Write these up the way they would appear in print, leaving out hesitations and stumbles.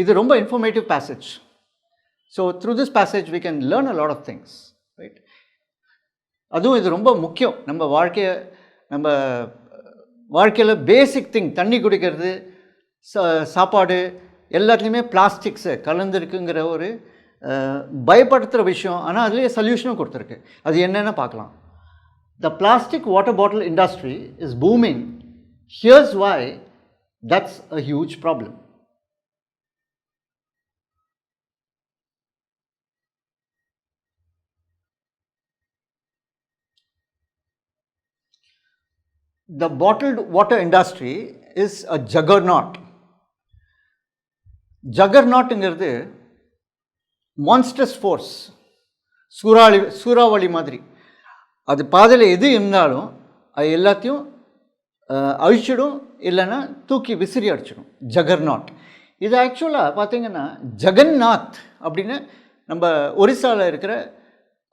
இது ரொம்ப informative passage. So through this passage we can learn a lot of things, right? அதுவும் இது ரொம்ப முக்கியம். நம்ம வாழ்க்கையில் பேசிக் திங், தண்ணி குடிக்கிறது, சாப்பாடு எல்லாத்துலேயுமே பிளாஸ்டிக்ஸு கலந்துருக்குங்கிற ஒரு பயப்படுத்துகிற விஷயம். ஆனால் அதுலேயே சொல்யூஷனும் கொடுத்துருக்கு. அது என்னென்னு பார்க்கலாம். The plastic water bottle industry is booming. Here's why that's a huge problem. The bottled water industry is a juggernaut. ஜகர்நாட்டுங்கிறது மான்ஸ்டர்ஸ் ஃபோர்ஸ், சூறாவளி மாதிரி. அது பாதையில் எது இருந்தாலும் அது எல்லாத்தையும் அழிச்சிடும், இல்லைன்னா தூக்கி விசிறி அடிச்சிடும். ஜகர்நாட். இது ஆக்சுவலாக பார்த்திங்கன்னா ஜெகந்நாத் அப்படின்னு நம்ம ஒரிசாவில் இருக்கிற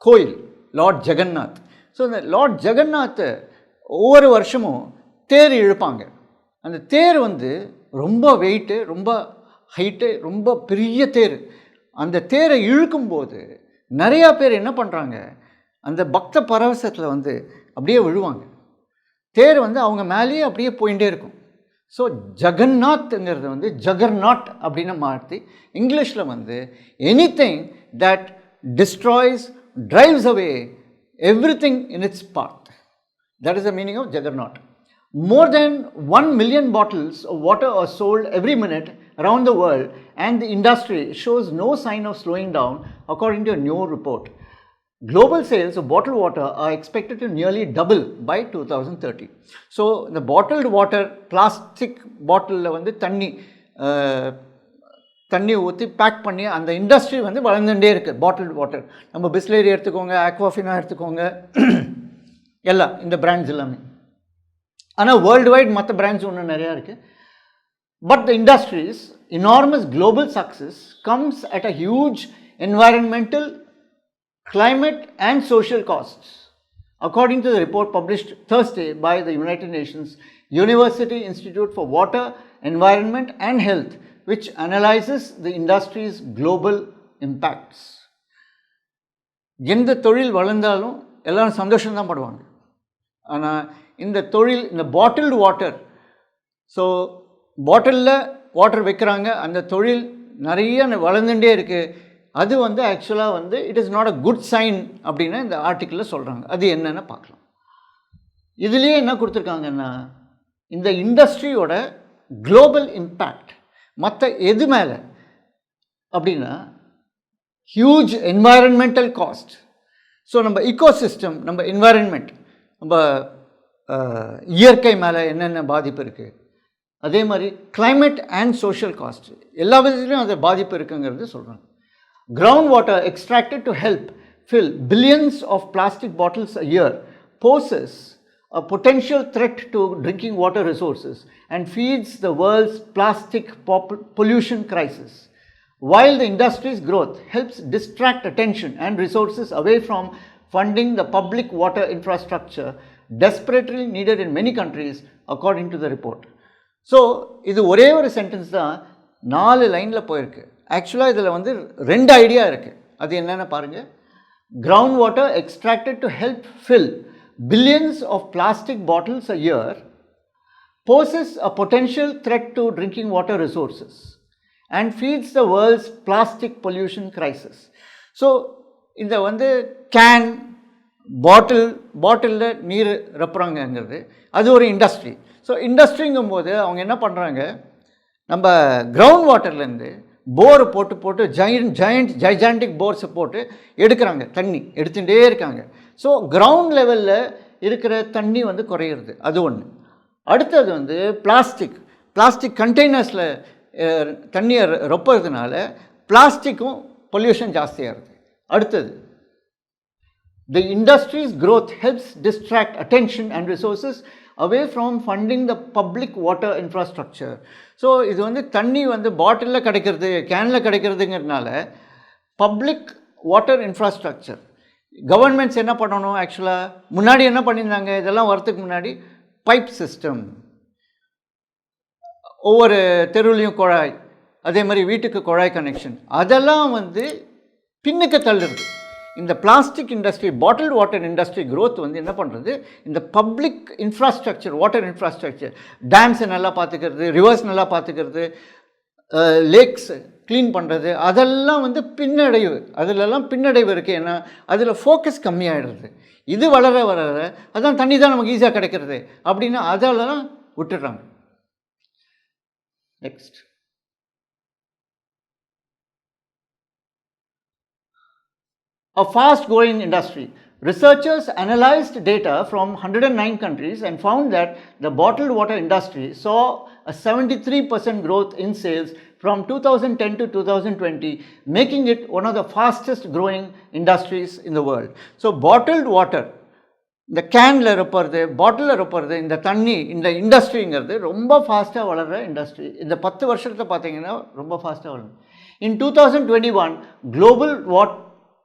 கோயில் லார்ட் ஜெகந்நாத். ஸோ இந்த லார்ட் ஜெகந்நாத்தை ஒவ்வொரு வருஷமும் தேர் இழுப்பாங்க. அந்த தேர் ரொம்ப வெயிட்டு, ரொம்ப ஹைட்டு, ரொம்ப பெரிய தேர். அந்த தேரை இழுக்கும்போது நிறையா பேர் என்ன பண்ணுறாங்க, அந்த பக்த பரவசத்தில் அப்படியே விழுவாங்க. தேர் அவங்க மேலேயே அப்படியே போயிட்டே இருக்கும். ஸோ ஜெகந்நாத்ங்கிறது ஜகர்நாட் அப்படின்னு மாற்றி இங்கிலீஷில் anything that destroys, drives away everything in its path. That is the meaning of juggernaut. More than 1 million bottles of water are sold every minute around the world, and the industry shows no sign of slowing down, according to a new report. Global sales of bottled water are expected to nearly double by 2030. So, the bottled water, plastic bottle தண்ணி ஊற்றி back பண்ணி அந்த industry வளர்ந்துட்டே இருக்குது. Bottled water, நம்ம பிஸ்லேரி எடுத்துக்கோங்க, Awkwafina எடுத்துக்கோங்க, எல்லாம் இந்த பிராண்ட்ஸ் எல்லாமே. ஆனால் வேர்ல்டு வைட் மற்ற பிராண்ட்ஸ் ஒன்று நிறையா இருக்குது. But the industries enormous global success comes at a huge environmental, climate and social costs. According to the report published Thursday by the United Nations University Institute for Water, Environment and Health, which analyzes the industry's global impacts. எந்த தொழில் வளர்ந்தாலும் எல்லாரும் சந்தோஷம்தான் படுவாங்க. ஆனால் இந்த தொழில், இந்த பாட்டில்டு வாட்டர், ஸோ பாட்டிலில் வாட்டர் வைக்கிறாங்க, அந்த தொழில் நிறைய வளர்ந்துட்டே இருக்குது. அது ஆக்சுவலாக it is not a good sign அப்படின்னு இந்த ஆர்டிக்கிளில் சொல்கிறாங்க. அது என்னென்னு பார்க்கலாம். இதுலேயே என்ன கொடுத்துருக்காங்கன்னா, இந்த இண்டஸ்ட்ரியோட குளோபல் இம்பேக்ட் மற்ற எது மேலே அப்படின்னா ஹியூஜ் என்வாயரன்மெண்டல் காஸ்ட். ஸோ நம்ம இக்கோசிஸ்டம், நம்ம என்வாயரன்மெண்ட், நம்ம இயற்கை மேலே என்னென்ன பாதிப்பு இருக்குது, அதே மாதிரி climate and social cost, எல்லா விதத்துலையும் அது பாதிப்பு இருக்குங்கிறது சொல்கிறாங்க. Ground water extracted to help fill billions of plastic bottles a year poses a potential threat to drinking water resources and feeds the world's plastic pollution crisis. While the industry's growth helps distract attention and resources away from funding the public water infrastructure desperately needed in many countries, according to the report. So இது ஒரே ஒரு sentence தான் 4 லைனில் போயிருக்கு. ஆக்சுவலாக இதில் 2 idea இருக்குது. அது என்னென்னு பாருங்கள். Ground water extracted to help fill billions of plastic bottles a year poses a potential threat to drinking water resources and feeds the world's plastic pollution crisis. So இந்த கேன், பாட்டிலில் நீர் ரப்புறாங்கங்கிறது அது ஒரு இண்டஸ்ட்ரி. ஸோ இண்டஸ்ட்ரிங்கும் போது அவங்க என்ன பண்ணுறாங்க, நம்ம கிரவுண்ட் வாட்டர்லேருந்து போர் போட்டு ஜைஜாண்டிக் போர்ஸை போட்டு எடுக்கிறாங்க, தண்ணி எடுத்துகிட்டே இருக்காங்க. ஸோ கிரவுண்ட் லெவலில் இருக்கிற தண்ணி குறையிறது, அது ஒன்று. அடுத்தது பிளாஸ்டிக் கண்டெய்னர்ஸில் தண்ணியை ரொப்புறதுனால பிளாஸ்டிக்கும் பொல்யூஷன் ஜாஸ்தியாகிறது. அடுத்தது, the industry's growth helps distract attention and resources away from funding the public water infrastructure. So இது தண்ணி பாட்டிலில் கிடைக்கிறது, கேனில் கிடைக்கிறதுங்கிறதுனால பப்ளிக் வாட்டர் இன்ஃப்ராஸ்ட்ரக்சர் கவர்மெண்ட்ஸ் என்ன பண்ணணும், ஆக்சுவலாக முன்னாடி என்ன பண்ணியிருந்தாங்க, இதெல்லாம் வரத்துக்கு முன்னாடி பைப் சிஸ்டம், ஒவ்வொரு தெருவுலையும் குழாய், அதே மாதிரி வீட்டுக்கு குழாய் கனெக்ஷன், அதெல்லாம் வந்து பின்னுக்கு தள்ளுறது. இந்த plastic industry, bottled water industry growth வந்து என்ன பண்ணுறது, இந்த பப்ளிக் இன்ஃப்ராஸ்ட்ரக்சர், வாட்டர் இன்ஃப்ராஸ்ட்ரக்சர், டேம்ஸை நல்லா பார்த்துக்கிறது, ரிவர்ஸ் நல்லா பார்த்துக்கிறது, லேக்ஸ் க்ளீன் பண்ணுறது, அதெல்லாம் வந்து பின்னடைவு, அதிலெல்லாம் பின்னடைவு இருக்குது. ஏன்னா அதில் ஃபோக்கஸ் கம்மியாகிடுறது. இது வளர வளர அதான் தண்ணி தான் நமக்கு ஈஸியாக கிடைக்கிறது அப்படின்னு அதெல்லாம் விட்டுடுறாங்க. Next, a fast-growing industry. Researchers analyzed data from 109 countries and found that the bottled water industry saw a 73% growth in sales from 2010 to 2020, making it one of the fastest growing industries in the world. So bottled water, இந்த கேனில் இருப்பது, பாட்டிலில் இருப்பது, இந்த தண்ணி, இந்த இண்டஸ்ட்ரிங்கிறது ரொம்ப ஃபாஸ்ட்டாக வளர்கிற இண்டஸ்ட்ரி. இந்த 10 வருஷத்தை பார்த்தீங்கன்னா ரொம்ப ஃபாஸ்ட்டாக வளரும். In 2021, global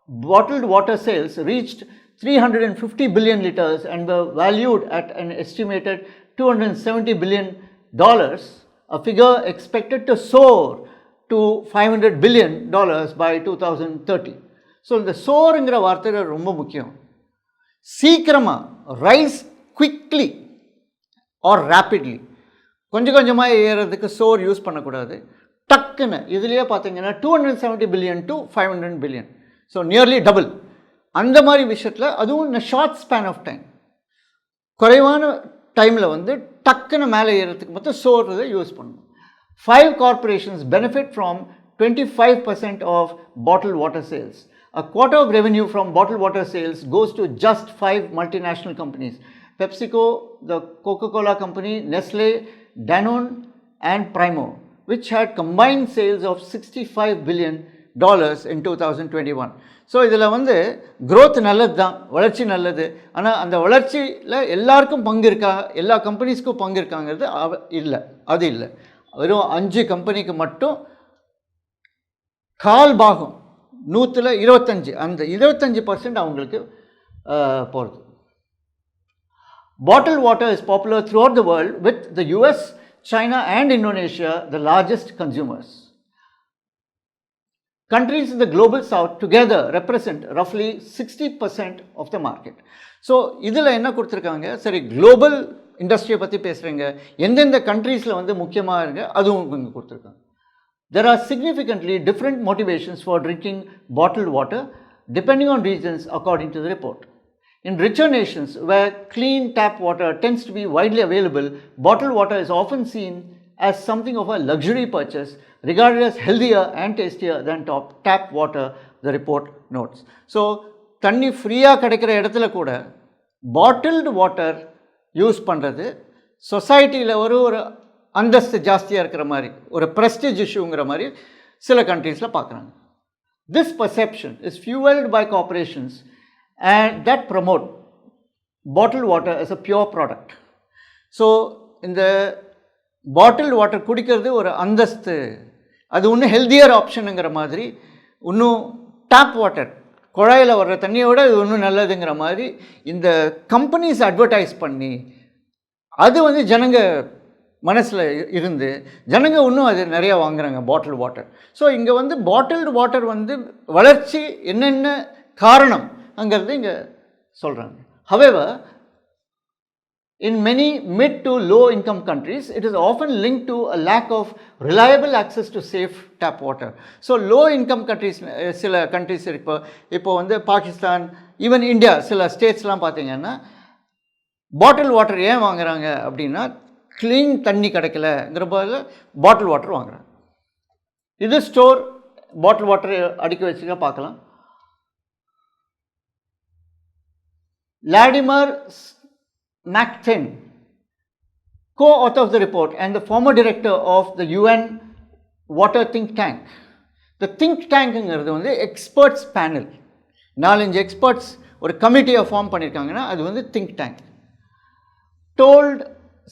bottled water sales reached 350 billion liters and were valued at an estimated $270 billion, a figure expected to soar to $500 billion by 2030. So இந்த சோருங்கிற வார்த்தை ரொம்ப முக்கியம். சீக்கிரமாக, ரைஸ் குவிக்லி ஆர் ரேப்பிட்லி, கொஞ்சம் கொஞ்சமாக ஏறதுக்கு சோர் யூஸ் பண்ணக்கூடாது. டக்குன்னு இதுலேயே பார்த்தீங்கன்னா 270 billion to 500 billion, so nearly double. அந்த மாதிரி விஷயத்தில், அதுவும் இந்த ஷார்ட் ஸ்பேன் ஆஃப் டைம், குறைவான டைமில் வந்து டக்குன்னு மேலே ஏறதுக்கு மட்டும் சோறு யூஸ் பண்ணணும். 5 corporations benefit from 25% of bottled water sales. A quarter of revenue from bottled water sales goes to just 5 multinational companies: PepsiCo, the Coca-Cola company, Nestle, Danone and Primo, which had combined sales of $65 billion in 2021. So இதில் வந்து growth நல்லது தான், வளர்ச்சி நல்லது. ஆனால் அந்த வளர்ச்சியில் எல்லாருக்கும் பங்கு இருக்கா, எல்லா கம்பெனிஸ்க்கும் பங்கு இருக்காங்கிறது இல்லை, அது இல்லை. வெறும் 5 கம்பெனிக்கு மட்டும் கால் பாகம், 100ல் 25, அந்த 25% அவங்களுக்கு போகிறது. Bottled water is popular throughout the world, with the US, China and Indonesia the largest consumers. Countries in the global south together represent roughly 60% of the market. So இதில் என்ன கொடுத்துருக்காங்க, சரி குளோபல் இண்டஸ்ட்ரியை பற்றி பேசுகிறீங்க, எந்தெந்த கண்ட்ரீஸில் வந்து முக்கியமாக இருங்க அதுவும் இங்கே கொடுத்துருக்காங்க. There are significantly different motivations for drinking bottled water depending on regions, according to the report. In richer nations where clean tap water tends to be widely available, bottled water is often seen as something of a luxury purchase, regarded as healthier and tastier than tap water, the report notes. So தண்ணி ஃப்ரீயாக கிடைக்கிற இடத்துல கூட bottled water use பண்ணுறது சொசைட்டியில் ஒரு அந்தஸ்து ஜாஸ்தியாக இருக்கிற மாதிரி, ஒரு ப்ரெஸ்டீஜ் இஷ்யூங்கிற மாதிரி சில கண்ட்ரீஸில் பார்க்குறாங்க. This perception is fueled by corporations and that promote bottled water as a pure product. So இந்த பாட்டில்டு வாட்டர் குடிக்கிறது ஒரு அந்தஸ்து, அது இன்னும் ஹெல்த்தியர் ஆப்ஷனுங்கிற மாதிரி, இன்னும் டேப் வாட்டர், குழாயில் வர்ற தண்ணியை விட இது இன்னும் நல்லதுங்கிற மாதிரி இந்த கம்பெனிஸ் அட்வர்டைஸ் பண்ணி அது வந்து ஜனங்க மனசில் இருந்து ஜனங்க இன்னும் அது நிறையா வாங்குறாங்க பாட்டில்டு வாட்டர். ஸோ இங்கே வந்து பாட்டில்டு வாட்டர் வந்து வளர்ச்சி என்னென்ன காரணம்ங்கிறது இங்கே சொல்கிறாங்க. However, in many mid to low income countries, it is often linked to a lack of reliable access to safe tap water. So low income countries, சில countries இப்போ வந்து பாகிஸ்தான், ஈவன் இந்தியா, சில ஸ்டேட்ஸ்லாம் பார்த்தீங்கன்னா பாட்டில் வாட்டர் ஏன் வாங்குறாங்க அப்படின்னா clean தண்ணி கிடைக்கலங்கிற போது பாட்டில் வாட்டர் வாங்குறாங்க. இது ஸ்டோர் பாட்டில் வாட்டர் அடுக்கி வச்சுக்க பார்க்கலாம். லாடிமர் McThin, co-author of the report and the former director of the UN Water Think Tank. The think tankங்கிறது வந்து எக்ஸ்பர்ட்ஸ் பேனல், 4-5 எக்ஸ்பர்ட்ஸ் ஒரு கமிட்டியை ஃபார்ம் பண்ணியிருக்காங்கன்னா அது வந்து think tank. Told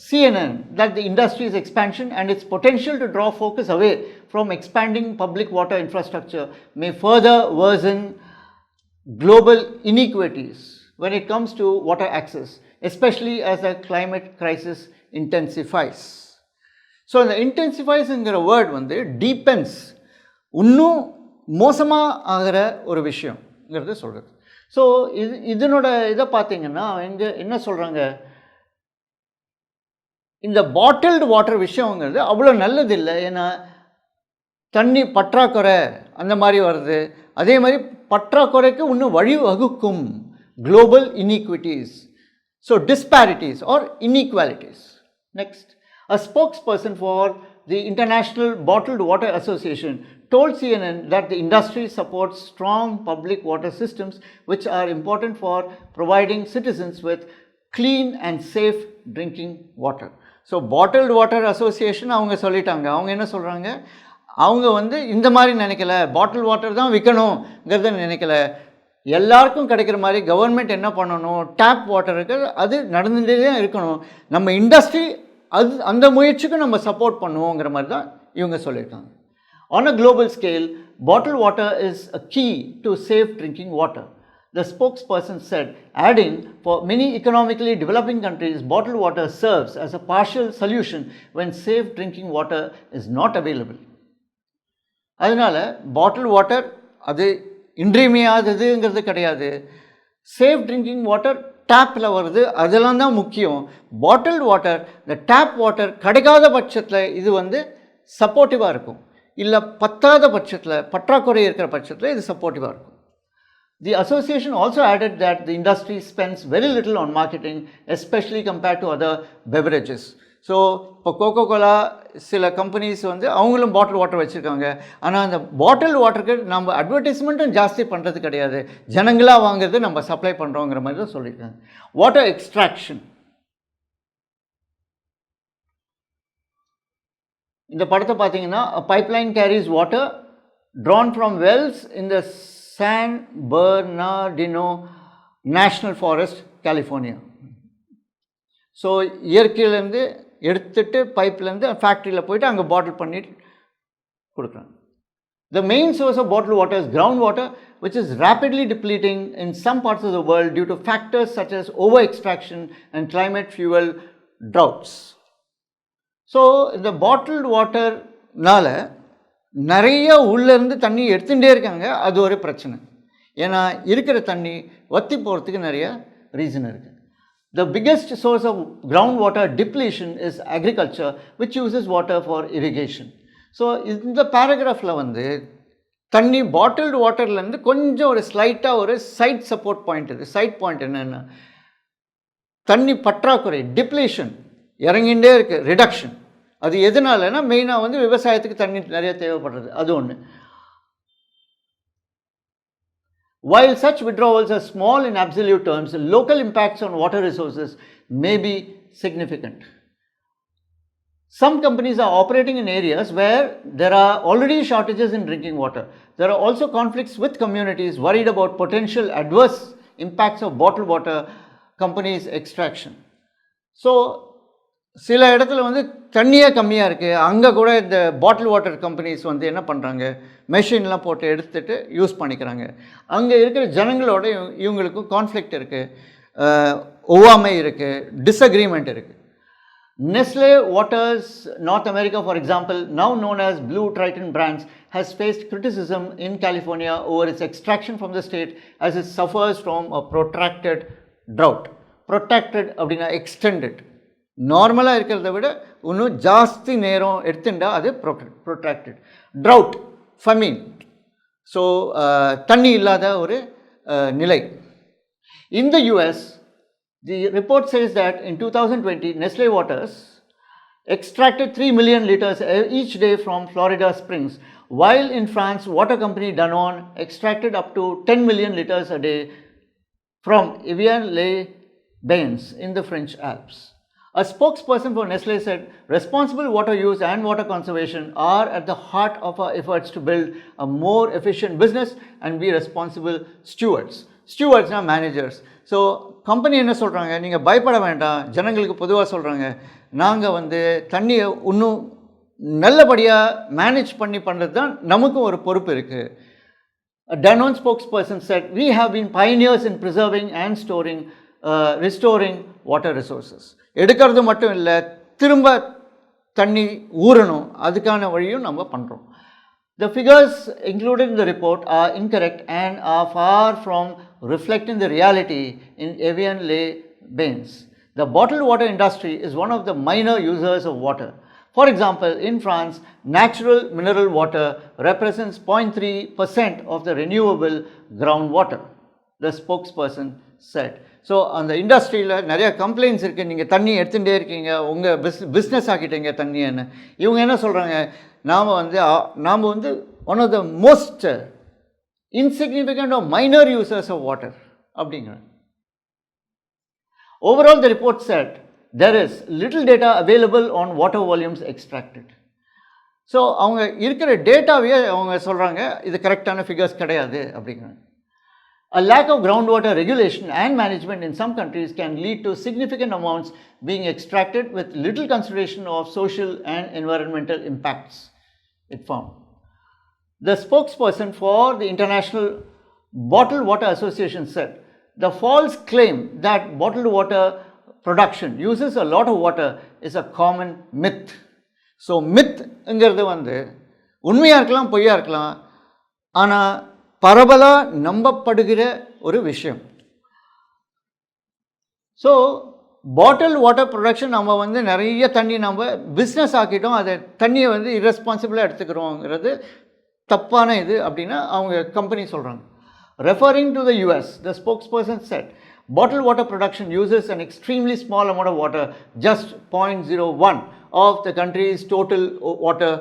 CNN that the industry's expansion and its potential to draw focus away from expanding public water infrastructure may further worsen global inequities when it comes to water access, especially as the climate crisis intensifies. So இந்த இன்டென்சிஃபைஸுங்கிற word வந்து டீபென்ஸ், இன்னும் மோசமாக ஆகிற ஒரு விஷயங்கிறது சொல்கிறது. So இதனோட இதை பார்த்தீங்கன்னா என்ன சொல்கிறாங்க, இந்த பாட்டில்டு வாட்டர் விஷயங்கிறது அவ்வளோ நல்லது இல்லை. ஏன்னா தண்ணி பற்றாக்குறை அந்த மாதிரி வருது. அதே மாதிரி பற்றாக்குறைக்கு இன்னும் வழிவகுக்கும் global inequities, so disparities or inequalities. Next, a spokesperson for the International Bottled Water Association told CNN that the industry supports strong public water systems which are important for providing citizens with clean and safe drinking water. So Bottled Water Association அவங்க சொல்லிட்டாங்க. அவங்க என்ன சொல்கிறாங்க, அவங்க வந்து இந்த மாதிரி நினைக்கல, பாட்டில் வாட்டர் தான் விற்கணுங்கிறத நினைக்கல, எல்லாருக்கும் கிடைக்கிற மாதிரி கவர்மெண்ட் என்ன பண்ணணும், டேப் வாட்டருக்கு அது நடந்துகிட்டே தான் இருக்கணும், நம்ம இண்டஸ்ட்ரி அந்த முயற்சிக்கு நம்ம சப்போர்ட் பண்ணுவோங்கிற மாதிரி தான் இவங்க சொல்லியிருக்காங்க. On a global scale, bottled water is a key to safe drinking water, the spokesperson said, adding, for many economically developing countries, bottled water serves as a partial solution when safe drinking water is not available. அதனால் bottle water அது இன்றியமையாததுங்கிறது கிடையாது. Safe drinking water டேப்பில் வருது, அதெல்லாம் தான் முக்கியம். Bottled water, இந்த tap water கிடைக்காத பட்சத்தில் இது வந்து சப்போர்ட்டிவாக இருக்கும், இல்லை பத்தாத பட்சத்தில், பற்றாக்குறை இருக்கிற பட்சத்தில் இது சப்போர்ட்டிவாக இருக்கும். The association also added that the industry spends very little on marketing, especially compared to other beverages. So இப்போ கோகோ கோலா சில கம்பெனிஸ் வந்து அவங்களும் பாட்டில் வாட்டர் வச்சுருக்காங்க. ஆனால் அந்த பாட்டில் வாட்டருக்கு நம்ம அட்வர்டைஸ்மெண்ட்டும் ஜாஸ்தி பண்ணுறது கிடையாது, ஜனங்களாக வாங்குறது நம்ம சப்ளை பண்ணுறோங்கிற மாதிரி தான் சொல்லியிருக்காங்க. வாட்டர் எக்ஸ்ட்ராக்ஷன், இந்த படத்தை பார்த்தீங்கன்னா, pipeline carries water drawn from wells in the San Bernardino National Forest, California. So இயற்கையிலேருந்து எடுத்துட்டு பைப்லேருந்து ஃபேக்ட்ரியில் போயிட்டு அங்கே பாட்டில் பண்ணிட்டு கொடுக்குறாங்க. The main source of bottled water is groundwater, which is rapidly depleting in some parts of the world due to factors such as over-extraction and climate fuel droughts. So இந்த bottled வாட்டர்னால் நிறைய உள்ளேருந்து தண்ணி எடுத்துகிட்டே இருக்காங்க, அது ஒரு பிரச்சனை. ஏன்னா இருக்கிற தண்ணி வற்றி போகிறதுக்கு நிறைய ரீசன் இருக்குது. The biggest source of groundwater depletion is agriculture, which uses water for irrigation. So இந்த பேராகிராஃபில் வந்து தண்ணி பாட்டில்டு வாட்டர்லேருந்து கொஞ்சம் ஒரு ஸ்லைட்டாக ஒரு சைட் சப்போர்ட் பாயிண்ட் இருக்குது. சைட் பாயிண்ட் என்னென்னா, தண்ணி பற்றாக்குறை, டிப்ளீஷன் இறங்கிகிட்டே இருக்குது, ரிடக்ஷன். அது எதனாலனா மெயினாக வந்து விவசாயத்துக்கு தண்ணி நிறைய தேவைப்படுறது, அது ஒன்று. While such withdrawals are small in absolute terms, local impacts on water resources may be significant. Some companies are operating in areas where there are already shortages in drinking water. There are also conflicts with communities worried about potential adverse impacts of bottled water companies' extraction. So, சில இடத்துல வந்து தண்ணியே கம்மியாக இருக்குது, அங்கே கூட இந்த bottle water companies வந்து என்ன பண்ணுறாங்க, மெஷின்லாம் போட்டு எடுத்துகிட்டு யூஸ் பண்ணிக்கிறாங்க. அங்கே இருக்கிற ஜனங்களோட இவங்களுக்கும் கான்ஃப்ளிக்ட் இருக்குது, ஒவ்வாமை இருக்குது, டிஸ்அக்ரிமெண்ட் இருக்குது. Nestle Waters North America, for example, now known as Blue Triton Brands, has faced criticism in California over its extraction from the state as it suffers from a protracted drought. Protracted அப்படின்னா extended, நார்மலாக இருக்கிறத விட இன்னும் ஜாஸ்தி நேரம் எடுத்துட்டா அது protracted. Trout, Fameen, so தண்ணி இல்லாத ஒரு நிலை. In the US, the report says that in 2020, Nestle Waters extracted 3 million liters each day from Florida springs, while in France, water company Danone extracted up to 10 million liters a day from Evian-les-Bains in the French Alps. A spokesperson for Nestle said, responsible water use and water conservation are at the heart of our efforts to build a more efficient business and be responsible stewards. Stewardsனா managers. So company என்ன சொல்கிறாங்க, நீங்கள் பயப்பட வேண்டாம், ஜனங்களுக்கு பொதுவாக சொல்கிறாங்க, நாங்கள் வந்து தண்ணியை இன்னும் நல்லபடியாக மேனேஜ் பண்ணுறது தான் நமக்கும் ஒரு பொறுப்பு இருக்குது. A Danone spokesperson said, we have been pioneers in preserving and restoring water resources. எடுக்கிறது மட்டும் இல்லை, திரும்ப தண்ணி ஊறணும், அதுக்கான வழியும் நம்ம பண்ணுறோம். The figures included in the report are incorrect and are far from reflecting the reality in Evian les Bains. The bottled water industry is one of the minor users of water. For example, in France, natural mineral water represents 0.3% of the renewable groundwater, the spokesperson said. So அந்த இண்டஸ்ட்ரியில் நிறைய complaints இருக்குது, நீங்கள் தண்ணி எடுத்துகிட்டே இருக்கீங்க, உங்கள் business ஆக்கிட்டீங்க தண்ணின்னு. இவங்க என்ன சொல்கிறாங்க, நாம் வந்து one of the most insignificant of minor users of water அப்படிங்கிறாங்க. Overall, the report said there is little data available on water volumes extracted. So அவங்க இருக்கிற டேட்டாவே அவங்க சொல்கிறாங்க இது கரெக்டான ஃபிகர்ஸ் கிடையாது அப்படிங்கிறாங்க. A lack of groundwater regulation and management in some countries can lead to significant amounts being extracted with little consideration of social and environmental impacts, it found. The spokesperson for the International Bottled Water Association said, the false claim that bottled water production uses a lot of water is a common myth. So mythங்கிறது வந்து உண்மையாக இருக்கலாம், பொய்யா இருக்கலாம், ஆனால் பரவலாக நம்பப்படுகிற ஒரு விஷயம். So bottle water production நம்ம வந்து நிறைய தண்ணி நம்ம பிஸ்னஸ் ஆக்கிட்டோம், அதை தண்ணியை வந்து இரஸ்பான்சிபிளாக எடுத்துக்கிறோங்கிறது தப்பான இது அப்படின்னு அவங்க கம்பெனி சொல்கிறாங்க. Referring to the US, the spokesperson said, bottled water production uses an extremely small amount of water, just 0.01 of the country's total water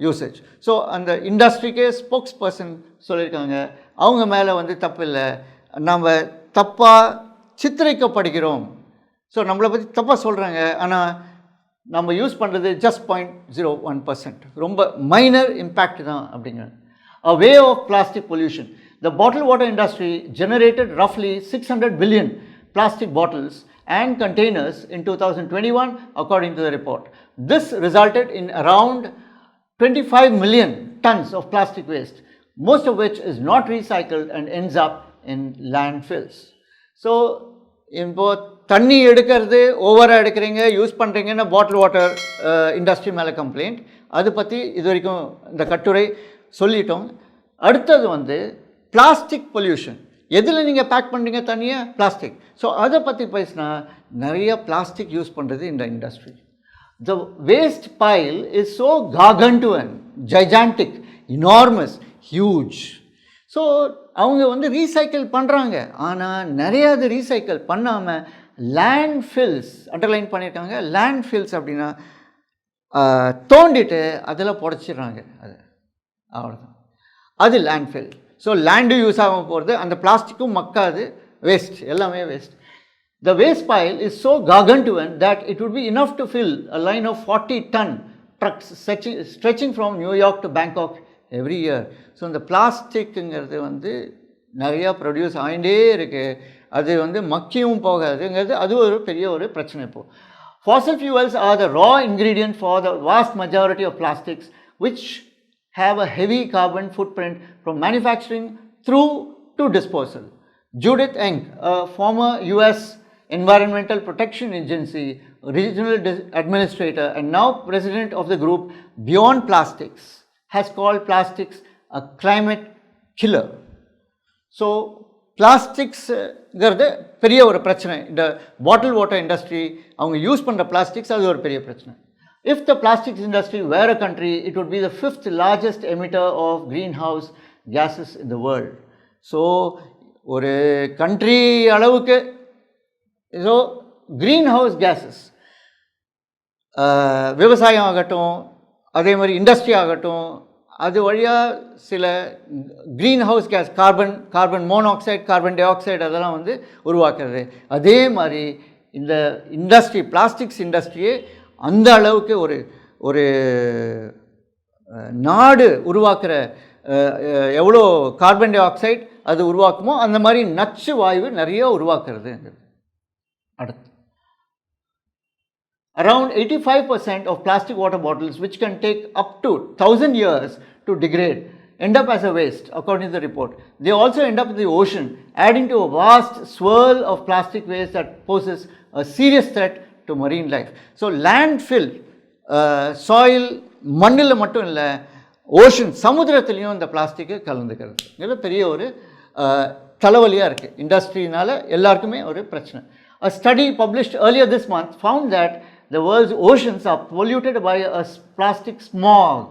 usage. So அந்த இண்டஸ்ட்ரிக்கே ஸ்போக்ஸ் பர்சன் சொல்லியிருக்காங்க, அவங்க மேலே வந்து தப்பு இல்லை, நம்ம தப்பாக சித்தரிக்கப்படுகிறோம், ஸோ நம்மளை பற்றி தப்பாக சொல்கிறாங்க, ஆனால் நம்ம யூஸ் பண்ணுறது ஜஸ்ட் 0.01%, ரொம்ப மைனர் இம்பேக்ட் தான் அப்படிங்கிறாங்க. A way of plastic pollution. The bottled water industry generated roughly 600 billion plastic bottles and containers in 2021, according to the report. This resulted in around 25 million tons of plastic waste, most of which is not recycled and ends up in landfills. So, இப்போ தண்ணி எடுக்கிறது ஓவராக எடுக்கிறீங்க, use பண்ணுறீங்கன்னா பாட்டில் water industry மேலே complaint, அது பற்றி இது வரைக்கும் இந்த கட்டுரை சொல்லிட்டோம். அடுத்தது வந்து பிளாஸ்டிக் பொல்யூஷன். எதில் நீங்கள் பேக் பண்ணுறீங்க தண்ணியை? பிளாஸ்டிக். ஸோ அதை பற்றி பேசினா நிறைய பிளாஸ்டிக் யூஸ் பண்ணுறது இந்த industry. The waste pile is so gargantuan, gigantic, enormous, huge. So அவங்க வந்து ரீசைக்கிள் பண்ணுறாங்க, ஆனால் நிறையா அது ரீசைக்கிள் பண்ணாமல் லேண்ட்ஃபில்ஸ், அண்டர்லைன் பண்ணியிருக்காங்க. லேண்ட்ஃபில்ஸ் அப்படின்னா தோண்டிட்டு அதில் புடச்சிடுறாங்க, அது அவ்வளோதான், அது லேண்ட்ஃபில். ஸோ லேண்டும் யூஸ் ஆகாமல் போகிறது, அந்த பிளாஸ்டிக்கும் மக்காது, வேஸ்ட், எல்லாமே waste. The waste pile is so gargantuan that it would be enough to fill a line of 40-ton trucks stretching from New York to Bangkok every year. So இந்த பிளாஸ்டிக்குங்கிறது வந்து நிறையா produce ஆகிட்டே இருக்குது, அது வந்து மக்கியும் போகாதுங்கிறது அது ஒரு பெரிய ஒரு பிரச்சனை. இப்போது fossil fuels are the raw ingredient for the vast majority of plastics, which have a heavy carbon footprint from manufacturing through to disposal. Judith Eng, a former US Environmental Protection Agency regional administrator and now president of the group Beyond Plastics, has called plastics a climate killer. So பிளாஸ்டிக்ஸ்ங்கிறது பெரிய ஒரு பிரச்சனை. இந்த பாட்டில் water industry அவங்க use பண்ணுற plastics அது ஒரு பெரிய பிரச்சனை. If the plastics industry were a country, it would be the 5th largest emitter of greenhouse gases in the world. So ஒரு கண்ட்ரி அளவுக்கு ஏதோ க்ரீன் ஹவுஸ் கேஸஸ், விவசாயம் ஆகட்டும், அதே மாதிரி இண்டஸ்ட்ரி ஆகட்டும், அது வழியாக சில green house case, carbon monoxide, carbon di oxide அதெல்லாம் வந்து உருவாக்குறது. அதே மாதிரி இந்த இண்டஸ்ட்ரி, பிளாஸ்டிக்ஸ் இண்டஸ்ட்ரியே அந்த அளவுக்கு ஒரு நாடு உருவாக்குற எவ்வளோ கார்பன் டை ஆக்சைடு அது உருவாக்குமோ அந்த மாதிரி நச்சு வாயு நிறைய உருவாக்குறது. அடுத்து around 85% of plastic water bottles, which can take up to 1000 years to degrade, end up as a waste, according to the report. They also end up in the ocean, adding to a vast swirl of plastic waste that poses a serious threat to marine life. So landfill soil மண்ணில் மட்டும் இல்லை, ocean சமுத்திரத்துலேயும் இந்த plastic கலந்துக்கிறது. இது பெரிய ஒரு தலைவலியாக இருக்குது. இண்டஸ்ட்ரினால் எல்லாருக்குமே ஒரு பிரச்சனை. A study published earlier this month found that the world's oceans are polluted by a plastic smog.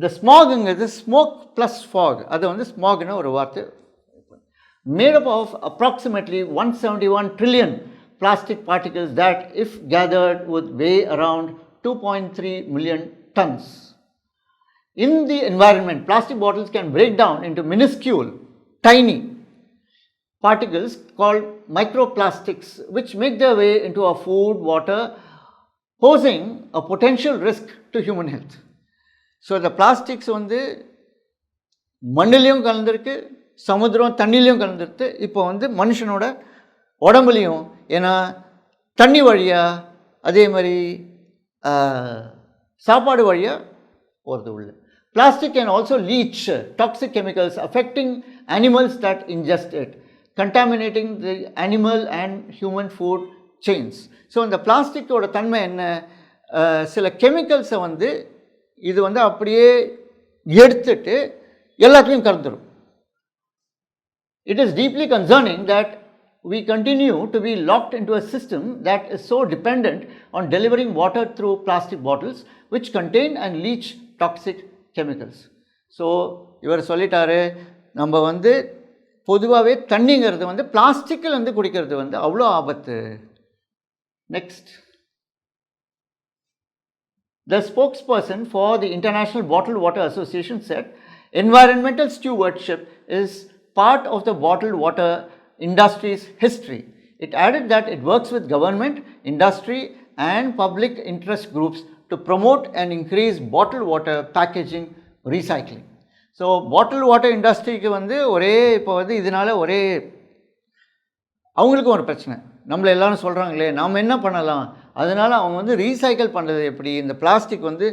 The smogங்கிறது smoke plus fog, அது வந்து smogன்னு ஒரு வார்த்தை. Made up of approximately 171 trillion plastic particles that, if gathered, would weigh around 2.3 million tons. In the environment, plastic bottles can break down into minuscule, tiny particles called microplastics, which make their way into our food, water, posing a potential risk to human health. So the plastics வந்து மண்ணிலையும் கலந்துருக்கு, சமுத்திரம் தண்ணிலையும் கலந்துருக்கு, இப்போ வந்து மனுஷனோட உடம்புலையும். ஏன்னா தண்ணி வழியாக, அதே மாதிரி சாப்பாடு வழியாக போகிறது உள்ள. Plastic can also leach toxic chemicals affecting animals that ingest it, contaminating the animal and human food chains. So இந்த பிளாஸ்டிக்கோட தன்மை என்ன? சில கெமிக்கல்ஸை வந்து இது வந்து அப்படியே எடுத்துட்டு எல்லாத்தையும் கலந்துடும். It is deeply concerning that we continue to be locked into a system that is so dependent on delivering water through plastic bottles which contain and leach toxic chemicals. So இவர் சொல்லிட்டாரு, நம்ம வந்து பொதுவாகவே தண்ணிங்கிறது வந்து பிளாஸ்டிக்கில் வந்து குடிக்கிறது வந்து அவ்வளோ ஆபத்து. Next, the spokesperson for the International Bottled Water Association said environmental stewardship is part of the bottled water industry's history. It added that it works with government, industry and public interest groups to promote and increase bottled water packaging recycling. So bottle water இண்டஸ்ட்ரிக்கு வந்து ஒரே இப்போ வந்து இதனால் ஒரே அவங்களுக்கும் ஒரு பிரச்சனை. நம்மளை எல்லோரும் சொல்கிறாங்களே, நாம் என்ன பண்ணலாம், அதனால் அவங்க வந்து ரீசைக்கிள் பண்ணுறது எப்படி, இந்த பிளாஸ்டிக் வந்து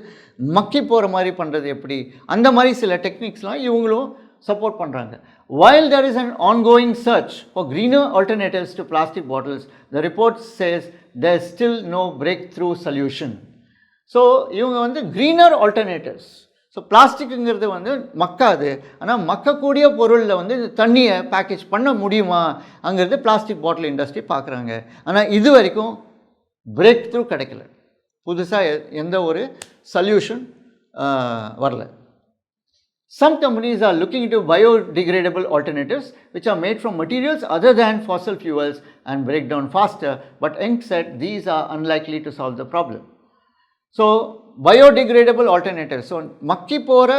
மக்கி போகிற மாதிரி பண்ணுறது எப்படி, அந்த மாதிரி சில டெக்னிக்ஸ்லாம் இவங்களும் support பண்ணுறாங்க. While there is an ongoing search for greener alternatives to plastic bottles, the report says there is still no breakthrough solution. So இவங்க வந்து greener alternatives, ஸோ பிளாஸ்டிக்குங்கிறது வந்து மக்காது, ஆனால் மக்கக்கூடிய பொருளில் வந்து தண்ணியை பேக்கேஜ் பண்ண முடியுமா அங்கிறது பிளாஸ்டிக் பாட்டில் இண்டஸ்ட்ரி பார்க்குறாங்க. ஆனால் இது வரைக்கும் பிரேக் த்ரூ கிடைக்கல, புதுசாக எந்த ஒரு சொல்யூஷன் வரல. Some companies are looking into biodegradable alternatives which are made from materials other than fossil fuels and break down faster, but Inc said these are unlikely to solve the problem. So biodegradable alternatives, so மக்கி போகிற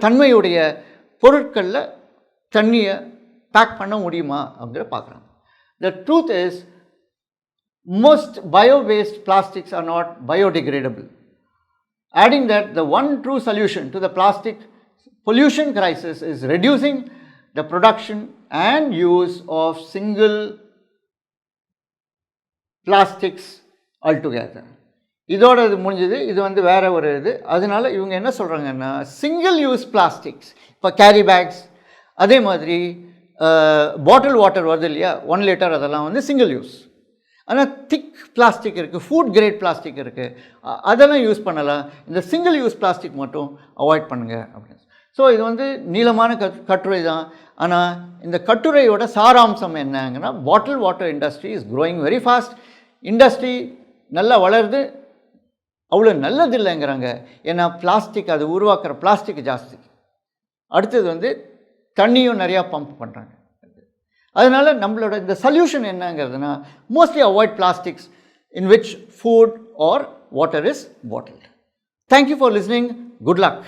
தன்மையுடைய பொருட்களில் தண்ணியை back பண்ண முடியுமா அப்படிங்கிற பார்க்குறாங்க. The truth is most bio-based plastics are not biodegradable, adding that the one true solution to the plastic pollution crisis is reducing the production and use of single plastics altogether. இதோட இது முடிஞ்சது, இது வந்து வேற ஒரு இது. அதனால இவங்க என்ன சொல்கிறாங்கன்னா, சிங்கிள் யூஸ் பிளாஸ்டிக்ஸ், இப்போ கேரி பேக்ஸ், அதே மாதிரி பாட்டில் வாட்டர் வருது இல்லையா 1 லிட்டர், அதெல்லாம் வந்து சிங்கிள் யூஸ். ஆனால் திக் பிளாஸ்டிக் இருக்குது, ஃபுட் கிரேட் பிளாஸ்டிக் இருக்குது, அதெல்லாம் யூஸ் பண்ணலாம். இந்த சிங்கிள் யூஸ் பிளாஸ்டிக் மட்டும் அவாய்ட் பண்ணுங்கள் அப்படின்னு. ஸோ இது வந்து நீளமான கட்டுரை தான். ஆனால் இந்த கட்டுரையோட சாராம்சம் என்னங்கன்னா, bottle water industry is growing very fast. Industry நல்லா வளருது, அவ்வளோ நல்லது இல்லைங்கிறாங்க. ஏன்னா பிளாஸ்டிக், அது உருவாக்குற பிளாஸ்டிக் ஜாஸ்தி. அடுத்தது வந்து தண்ணியும் நிறையா பம்ப் பண்ணுறாங்க. அதனால் நம்மளோட இந்த சொல்யூஷன் என்னங்கிறதுனா, mostly avoid plastics in which food or water is bottled. Thank you for listening. Good luck.